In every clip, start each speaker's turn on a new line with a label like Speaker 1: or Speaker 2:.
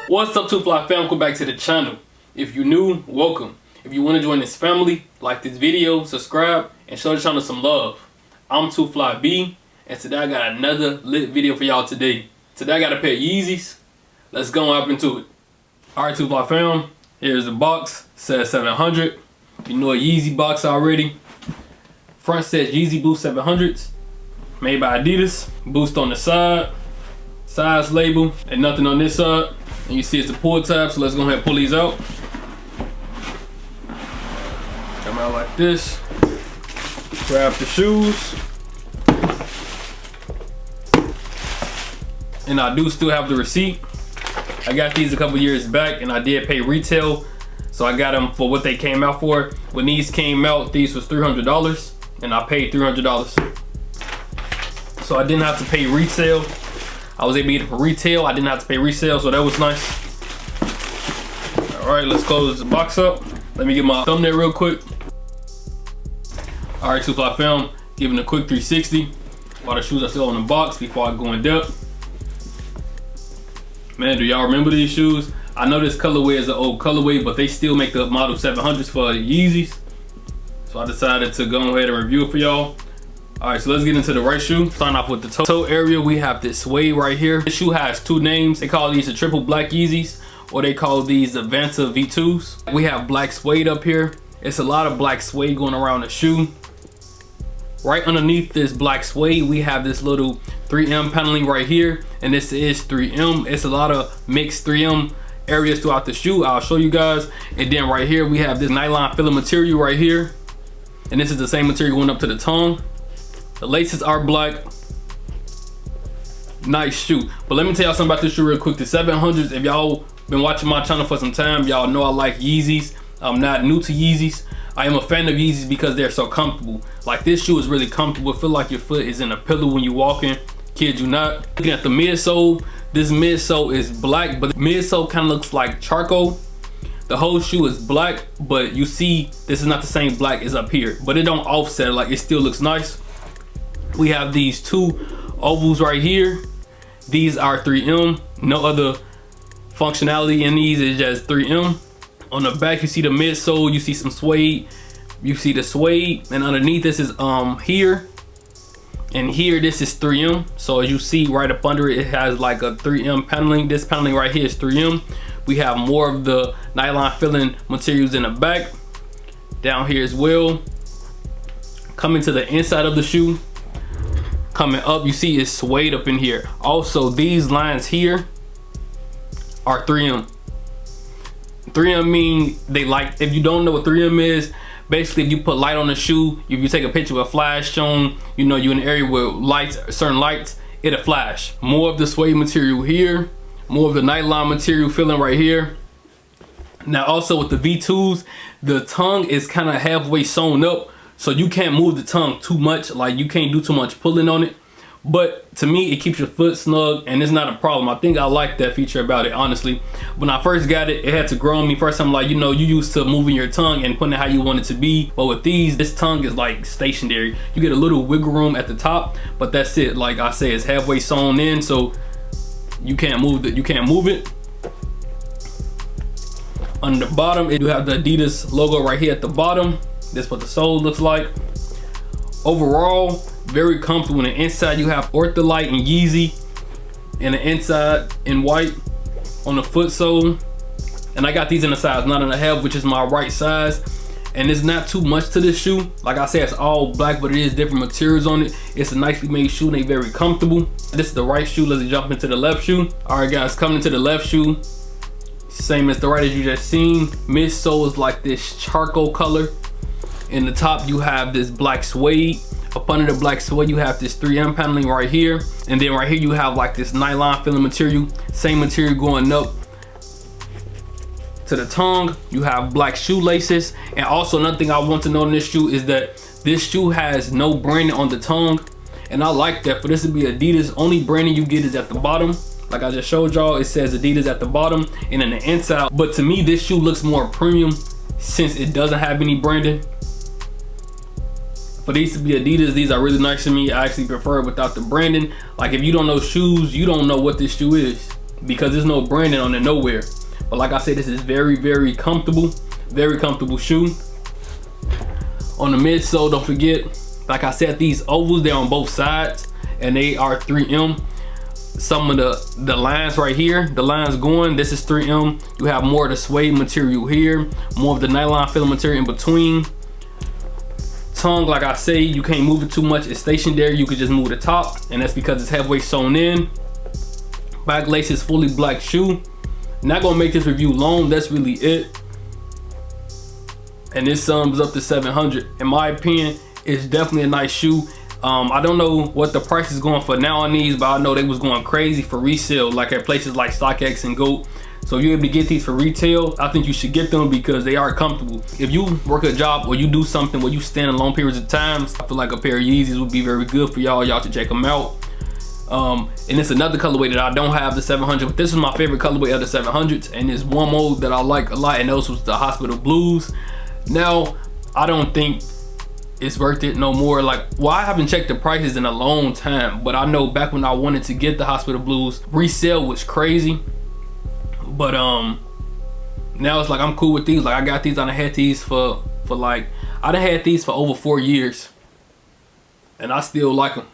Speaker 1: What's up, Two Fly fam? Welcome back to the channel. If you're new, welcome. If you want to join this family, like this video, subscribe, and show the channel some love. I'm Two Fly B, and today I got another lit video for y'all today. Today I got a pair of Yeezys. Let's go up into it. Alright, Two Fly fam, here's the box. Says 700. You know a Yeezy box already. Front says Yeezy Boost 700s. Made by Adidas. Boost on the side. Size label. And nothing on this side. And you see it's a pull tab, so let's go ahead and pull these out. Come out like this. Grab the shoes. And I do still have the receipt. I got these a couple years back and I did pay retail. So I got them for what they came out for. When these came out, these was $300 and I paid $300. So I didn't have to pay retail. I was able to get it for retail. I didn't have to pay resale, so that was nice. All right, let's close the box up. Let me get my thumbnail real quick. All right, Two Fly fam, giving a quick 360 while the shoes are still in the box before I go in depth. Man, do y'all remember these shoes? I know this colorway is an old colorway, but they still make the model 700s for the Yeezys. So I decided to go ahead and review it for y'all. All right, so let's get into the right shoe. Starting off with the toe area, we have this suede right here. This shoe has two names. They call these the triple black Yeezys, or they call these the Vanta V2s. We have black suede up here. It's a lot of black suede going around the shoe. Right underneath this black suede, we have this little 3M paneling right here, and this is 3M. It's a lot of mixed 3M areas throughout the shoe. I'll show you guys. And then right here, we have this nylon filler material right here, and this is the same material going up to the tongue. The laces are black. Nice shoe. But let me tell y'all something about this shoe real quick. The 700s, if y'all been watching my channel for some time, y'all know I like Yeezys. I'm not new to Yeezys. I am a fan of Yeezys because they're so comfortable. Like, this shoe is really comfortable. Feel like your foot is in a pillow when you're walking. Kid you not. Looking at the midsole, this midsole is black, but the midsole kind of looks like charcoal. The whole shoe is black, but you see this is not the same black as up here, but it don't offset, like it still looks nice. We have these two ovals right here. These are 3M. No other functionality in these, is just 3M. On the back, you see the midsole, you see some suede. You see the suede, and underneath this is here. And here, this is 3M. So as you see right up under it, it has like a 3M paneling. This paneling right here is 3M. We have more of the nylon filling materials in the back. Down here as well. Coming to the inside of the shoe. Coming up, you see it's suede up in here. Also, these lines here are 3M. 3M mean they like, if you don't know what 3M is, basically if you put light on the shoe, if you take a picture with a flash shown, you know you're in an area with lights, certain lights, it'll flash. More of the suede material here, more of the nylon material filling right here. Now also with the V2s, the tongue is kind of halfway sewn up, so you can't move the tongue too much. Like, you can't do too much pulling on it. But to me, it keeps your foot snug and it's not a problem. I think I like that feature about it, honestly. When I first got it, it had to grow on me. First, I'm like, you know, you used to moving your tongue and putting it how you want it to be. But with these, this tongue is like stationary. You get a little wiggle room at the top, but that's it. Like I say, it's halfway sewn in, so you can't move it. You can't move it. On the bottom, you have the Adidas logo right here at the bottom. This is what the sole looks like. Overall, very comfortable. On the inside, you have Ortholite and Yeezy, and the inside in white on the foot sole. And I got these in a size 9.5, which is my right size. And there's not too much to this shoe. Like I said, it's all black, but it is different materials on it. It's a nicely made shoe and they very comfortable. This is the right shoe. Let's jump into the left shoe. All right, guys, coming into the left shoe. Same as the right as you just seen. Midsole is like this charcoal color. In the top, you have this black suede. Up under the black suede, you have this 3M paneling right here. And then right here, you have like this nylon filling material. Same material going up to the tongue. You have black shoelaces. And also another thing I want to know in this shoe is that this shoe has no branding on the tongue. And I like that. For this to be Adidas, only branding you get is at the bottom. Like I just showed y'all, it says Adidas at the bottom and in the inside. But to me, this shoe looks more premium since it doesn't have any branding. For these to be Adidas, these are really nice to me. I actually prefer it without the branding. Like, if you don't know shoes, you don't know what this shoe is. because there's no branding on it nowhere. But like I said, this is very, very comfortable shoe. On the midsole, don't forget, like I said, these ovals, they're on both sides and they are 3M. Some of the lines right here, the lines going, this is 3M. You have more of the suede material here, more of the nylon filler material in between. Tongue, like I say, you can't move it too much. It's stationary. You could just move the top, and that's because it's halfway sewn in. Back lace is fully black shoe. Not gonna make this review long. That's really it. And this sums up to 700. In my opinion, it's definitely a nice shoe. I don't know what the price is going for now on these, but I know they was going crazy for resale, like at places like StockX and GOAT. So if you're able to get these for retail, I think you should get them because they are comfortable. If you work a job or you do something where you stand in long periods of times, I feel like a pair of Yeezys would be very good for y'all. Y'all should check them out. And it's another colorway that I don't have, the 700, but this is my favorite colorway of the 700s, and it's one mode that I like a lot, and those was the Hospital Blues. Now, I don't think it's worth it no more. Like, well, I haven't checked the prices in a long time, but I know back when I wanted to get the Hospital Blues, resale was crazy. But now it's like I'm cool with these. Like, I got these, I done had these for like, I done had these for over 4 years, and I still like them.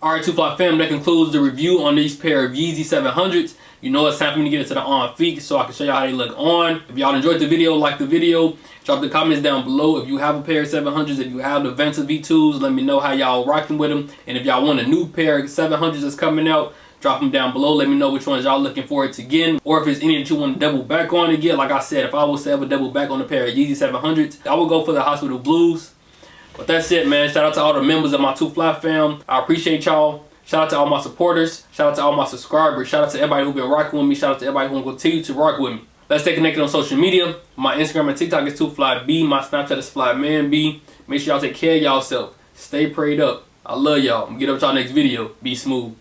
Speaker 1: Alright, 2 Fly fam, that concludes the review on these pair of Yeezy 700s. You know it's time for me to get into the on feet so I can show y'all how they look on. If y'all enjoyed the video, like the video, drop the comments down below. If you have a pair of 700s, if you have the Vanta V2s, let me know how y'all rocking with them. And if y'all want a new pair of 700s that's coming out, drop them down below. Let me know which ones y'all looking forward to getting, or if it's any that you want to double back on to get. Like I said, if I was to ever double back on a pair of Yeezy 700s, I would go for the Hospital Blues. But that's it, man. Shout out to all the members of my 2 Fly fam. I appreciate y'all. Shout out to all my supporters. Shout out to all my subscribers. Shout out to everybody who's been rocking with me. Shout out to everybody who will continue to rock with me. Let's stay connected on social media. My Instagram and TikTok is 2FlyB. My Snapchat is FlyManB. Make sure y'all take care of y'allself. Stay prayed up. I love y'all. I'm gonna get up with y'all next video. Be smooth.